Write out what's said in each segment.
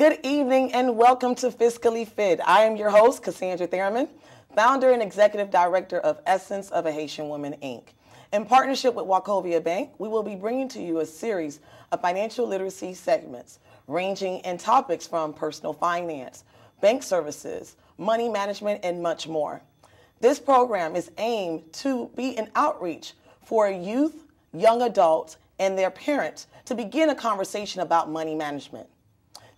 Good evening and welcome to Fiscally Fit. I am your host, Cassandra Thurman, founder and executive director of Essence of a Haitian Woman, Inc. In partnership with Wachovia Bank, we will be bringing to you a series of financial literacy segments ranging in topics from personal finance, bank services, money management, and much more. This program is aimed to be an outreach for youth, young adults, and their parents to begin a conversation about money management.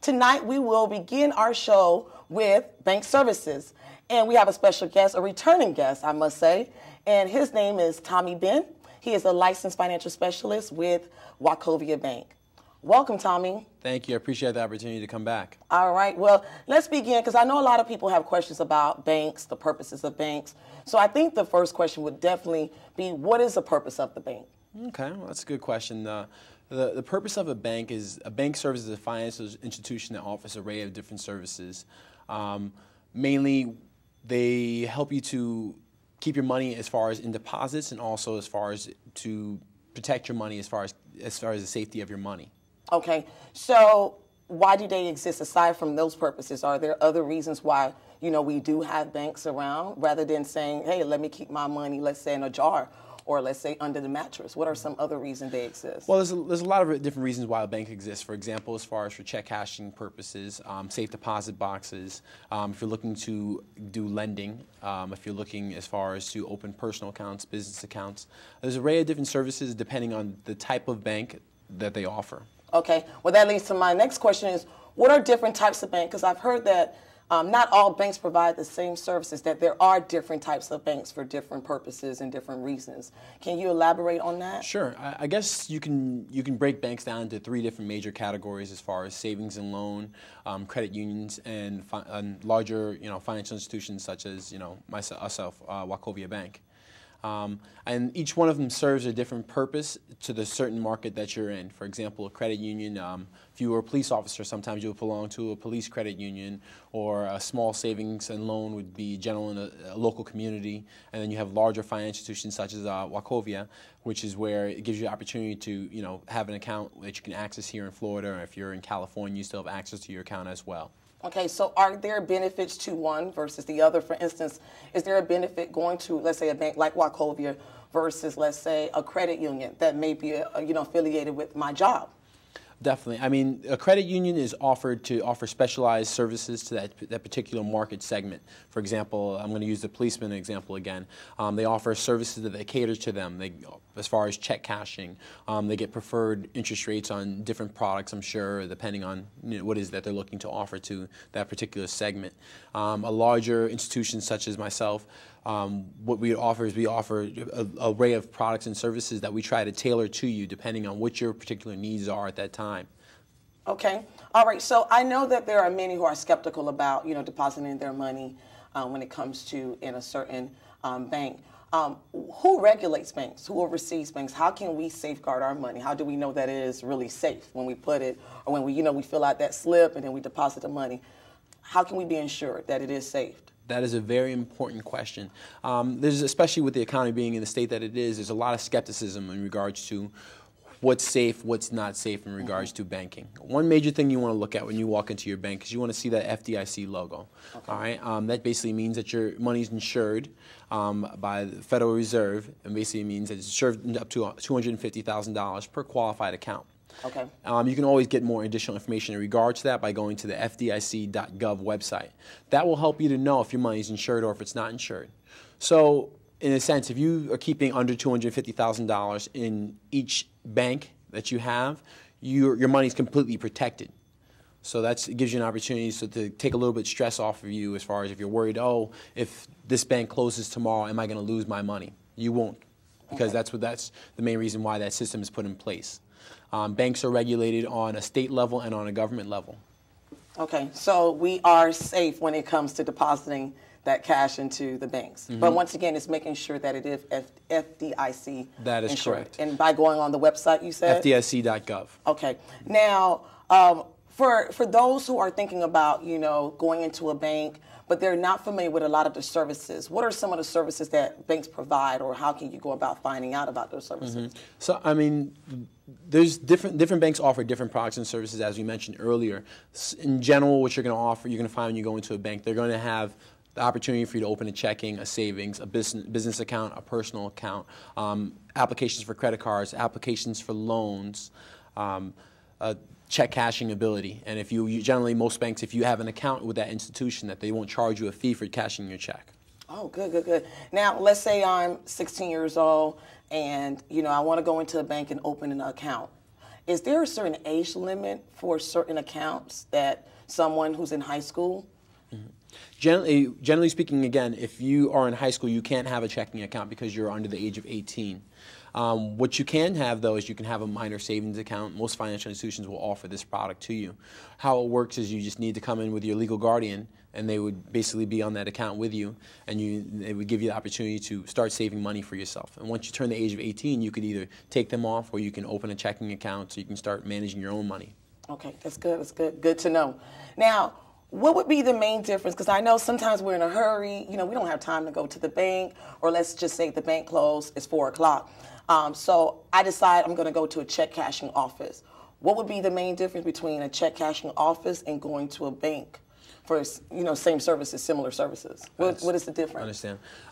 Tonight, we will begin our show with bank services. And we have a special guest, a returning guest, I must say. And his name is Tommy Ben. He is a licensed financial specialist with Wachovia Bank. Welcome, Tommy. Thank you. I appreciate the opportunity to come back. All right. Well, let's begin, because I know a lot of people have questions about banks, the purposes of banks. So I think the first question would definitely be, what is the purpose of the bank? Okay, well, that's a good question. The purpose of a bank is a bank serves as a financial institution that offers an array of different services. Mainly, they help you to keep your money as far as in deposits, and also as far as to protect your money as far as the safety of your money. Okay, so why do they exist aside from those purposes? Are there other reasons why we do have banks around, rather than saying, hey, let me keep my money, let's say, in a jar, or let's say under the mattress? What are some other reasons they exist? Well, there's a lot of different reasons why a bank exists. For example, as far as for check cashing purposes, safe deposit boxes, if you're looking to do lending, if you're looking as far as to open personal accounts, business accounts. There's an array of different services depending on the type of bank that they offer. Okay, well, that leads to my next question is, what are different types of banks? Because I've heard that not all banks provide the same services, that there are different types of banks for different purposes and different reasons. Can you elaborate on that? Sure. I guess you can break banks down into three different major categories as far as savings and loan, credit unions, and larger financial institutions such as myself, Wachovia Bank. And each one of them serves a different purpose to the certain market that you're in. For example, a credit union, if you were a police officer, sometimes you would belong to a police credit union, or a small savings and loan would be general in a local community. And then you have larger financial institutions such as Wachovia, which is where it gives you the opportunity to have an account that you can access here in Florida, or if you're in California, you still have access to your account as well. Okay, so are there benefits to one versus the other? For instance, is there a benefit going to, let's say, a bank like Wachovia versus, let's say, a credit union that may be affiliated with my job? Definitely. I mean, a credit union is offered to offer specialized services to that particular market segment. For example, I'm going to use the policeman example again. They offer services that they cater to them. As far as check cashing, they get preferred interest rates on different products, I'm sure, depending on what it is that they're looking to offer to that particular segment. A larger institution such as myself, what we offer is we offer an array of products and services that we try to tailor to you depending on what your particular needs are at that time. Okay. All right. So I know that there are many who are skeptical about, depositing their money when it comes to in a certain bank. Who regulates banks? Who oversees banks? How can we safeguard our money? How do we know that it is really safe when we put it, or when we fill out that slip and then we deposit the money? How can we be ensured that it is safe? That is a very important question. There's, especially with the economy being in the state that it is, there's a lot of skepticism in regards to what's safe, what's not safe in regards to banking. One major thing you want to look at when you walk into your bank is you want to see that FDIC logo. Okay. All right? That basically means that your money is insured by the Federal Reserve, and basically means that it's insured up to $250,000 per qualified account. Okay. You can always get more additional information in regards to that by going to the FDIC.gov website. That will help you to know if your money is insured or if it's not insured. So, in a sense, if you are keeping under $250,000 in each bank that you have, your money is completely protected. So it gives you an opportunity to take a little bit of stress off of you as far as if you're worried, oh, if this bank closes tomorrow, am I going to lose my money? You won't, because that's the main reason why that system is put in place. Banks are regulated on a state level and on a government level. Okay, so we are safe when it comes to depositing that cash into the banks. Mm-hmm. But once again, it's making sure that it is FDIC That is insured. correct. And by going on the website, you said? FDIC.gov. Okay. Now, For those who are thinking about, going into a bank, but they're not familiar with a lot of the services, what are some of the services that banks provide, or how can you go about finding out about those services? So, I mean, there's different banks offer different products and services, as we mentioned earlier. In general, what you're going to offer, you're going to find when you go into a bank, they're going to have the opportunity for you to open a checking, a savings, a business account, a personal account, applications for credit cards, applications for loans, check cashing ability. And if you generally, most banks, if you have an account with that institution, that they won't charge you a fee for cashing your check. Oh, good, good, good. Now, let's say I'm 16 years old and, I want to go into a bank and open an account. Is there a certain age limit for certain accounts that someone who's in high school? Generally speaking, again, if you are in high school, you can't have a checking account because you're under the age of 18. What you can have, though, is you can have a minor savings account. Most financial institutions will offer this product to you. How it works is you just need to come in with your legal guardian, and they would basically be on that account with you, and they would give you the opportunity to start saving money for yourself. And once you turn the age of 18, you could either take them off, or you can open a checking account so you can start managing your own money. Okay, that's good. That's good. Good to know. Now, what would be the main difference? Because I know sometimes we're in a hurry. We don't have time to go to the bank, or let's just say the bank closed, it's 4 o'clock. So I decide I'm going to go to a check cashing office. What would be the main difference between a check cashing office and going to a bank for, same services, similar services? What is the difference? I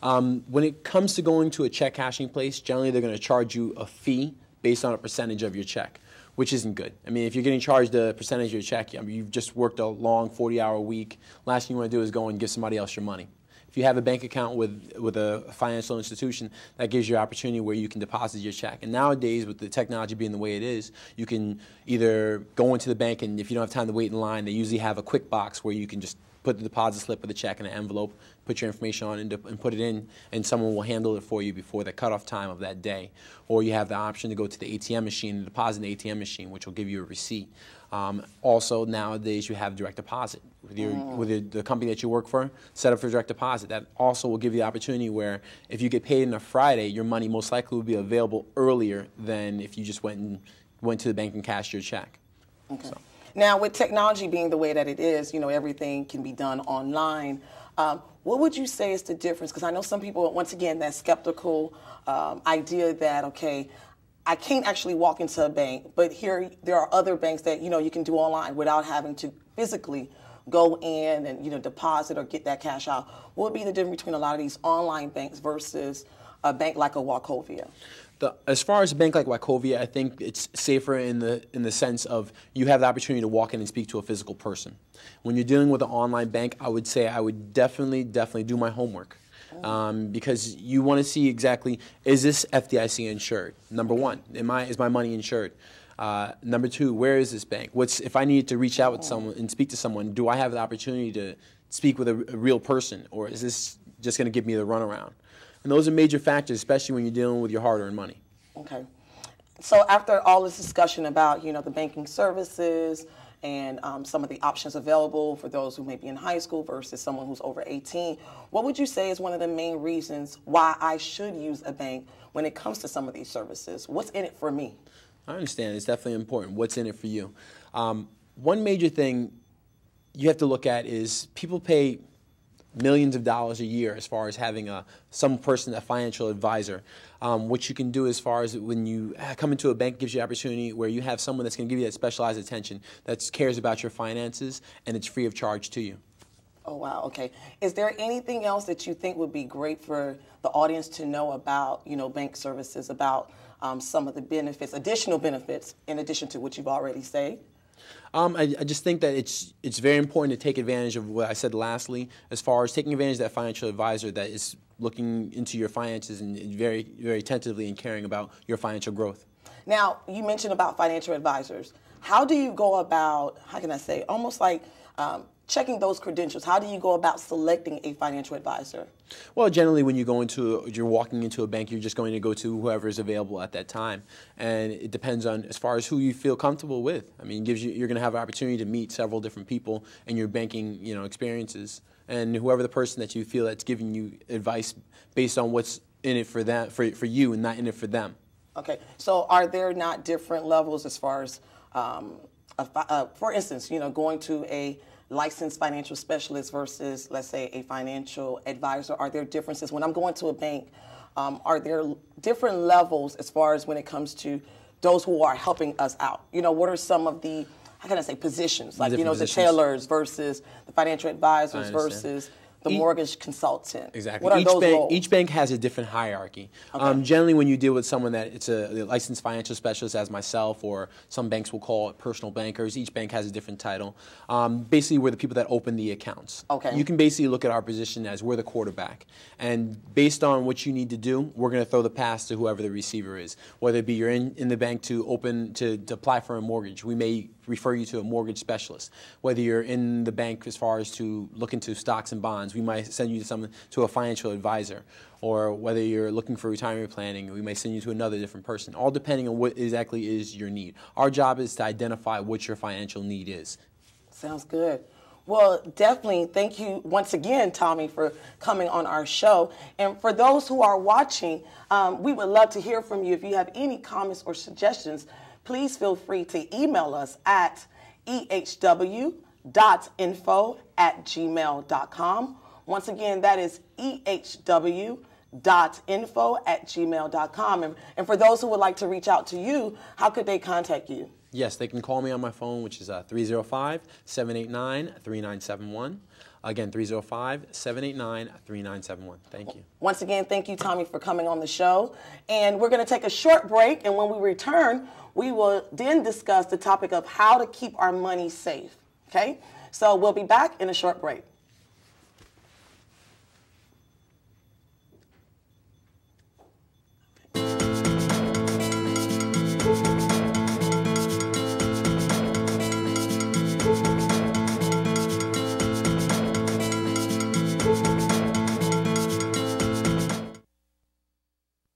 understand. When it comes to going to a check cashing place, generally they're going to charge you a fee based on a percentage of your check, which isn't good. I mean, if you're getting charged a percentage of your check, you've just worked a long 40-hour week. Last thing you want to do is go and give somebody else your money. If you have a bank account with a financial institution, that gives you an opportunity where you can deposit your check. And nowadays, with the technology being the way it is, you can either go into the bank, and if you don't have time to wait in line, they usually have a quick box where you can just put the deposit slip of the check in an envelope, put your information on it, and put it in, and someone will handle it for you before the cutoff time of that day. Or you have the option to go to the ATM machine and deposit in the ATM machine, which will give you a receipt. Also, nowadays, you have direct deposit. With the company that you work for, set up for direct deposit. That also will give you the opportunity where if you get paid on a Friday, your money most likely will be available earlier than if you just went to the bank and cashed your check. Okay. So. Now, with technology being the way that it is, everything can be done online. What would you say is the difference? Because I know some people, once again, that skeptical idea that, okay, I can't actually walk into a bank, but there are other banks that, you can do online without having to physically go in and, deposit or get that cash out. What would be the difference between a lot of these online banks versus a bank like a Wachovia? As far as a bank like Wachovia, I think it's safer in the sense of you have the opportunity to walk in and speak to a physical person. When you're dealing with an online bank, I would say I would definitely do my homework. Because you want to see exactly, is this FDIC insured? Number one, is my money insured? Number two, where is this bank? If I need to reach out with someone and speak to someone, do I have the opportunity to speak with a real person, or is this just going to give me the runaround? And those are major factors, especially when you're dealing with your hard-earned money. Okay. So after all this discussion about, the banking services and some of the options available for those who may be in high school versus someone who's over 18, what would you say is one of the main reasons why I should use a bank when it comes to some of these services? What's in it for me? I understand. It's definitely important. What's in it for you? One major thing you have to look at is people pay millions of dollars a year as far as having a financial advisor. What you can do as far as when you come into a bank gives you the opportunity where you have someone that's going to give you that specialized attention that cares about your finances, and it's free of charge to you. Oh, wow. Okay. Is there anything else that you think would be great for the audience to know about, bank services, about some of the benefits, additional benefits, in addition to what you've already said? I just think that it's very important to take advantage of what I said lastly, as far as taking advantage of that financial advisor that is looking into your finances and very, very attentively and caring about your financial growth. Now, you mentioned about financial advisors. How do you go about, how can I say, almost like checking those credentials? How do you go about selecting a financial advisor? Well, generally when you're walking into a bank, you're just going to go to whoever is available at that time. And it depends on as far as who you feel comfortable with. I mean, you're going to have an opportunity to meet several different people in your banking, experiences. And whoever the person that you feel that's giving you advice based on what's in it for them, for you, and not in it for them. Okay. So are there not different levels as far as for instance, going to a licensed financial specialist versus, let's say, a financial advisor? Are there differences? When I'm going to a bank, are there different levels as far as when it comes to those who are helping us out? What are some of the, how can I say, positions? Like, the tailors versus the financial advisors versus the mortgage consultant. Exactly. What are those roles? Each bank has a different hierarchy. Okay. Generally, when you deal with someone that it's a licensed financial specialist, as myself, or some banks will call it personal bankers. Each bank has a different title. Basically, we're the people that open the accounts. Okay. You can basically look at our position as we're the quarterback, and based on what you need to do, we're going to throw the pass to whoever the receiver is. Whether it be you're in the bank to apply for a mortgage, we may refer you to a mortgage specialist. Whether you're in the bank as far as to look into stocks and bonds, we might send you to a financial advisor. Or whether you're looking for retirement planning, we may send you to another different person, all depending on what exactly is your need. Our job is to identify what your financial need is. Sounds good. Well, definitely thank you once again, Tommy, for coming on our show. And for those who are watching, we would love to hear from you. If you have any comments or suggestions, please feel free to email us at ehw.info@gmail.com. Once again, that is ehw.info@gmail.com. And for those who would like to reach out to you, how could they contact you? Yes, they can call me on my phone, which is 305-789-3971. Again, 305-789-3971. Thank you. Once again, thank you, Tommy, for coming on the show. And we're going to take a short break, and when we return, we will then discuss the topic of how to keep our money safe. Okay? So we'll be back in a short break.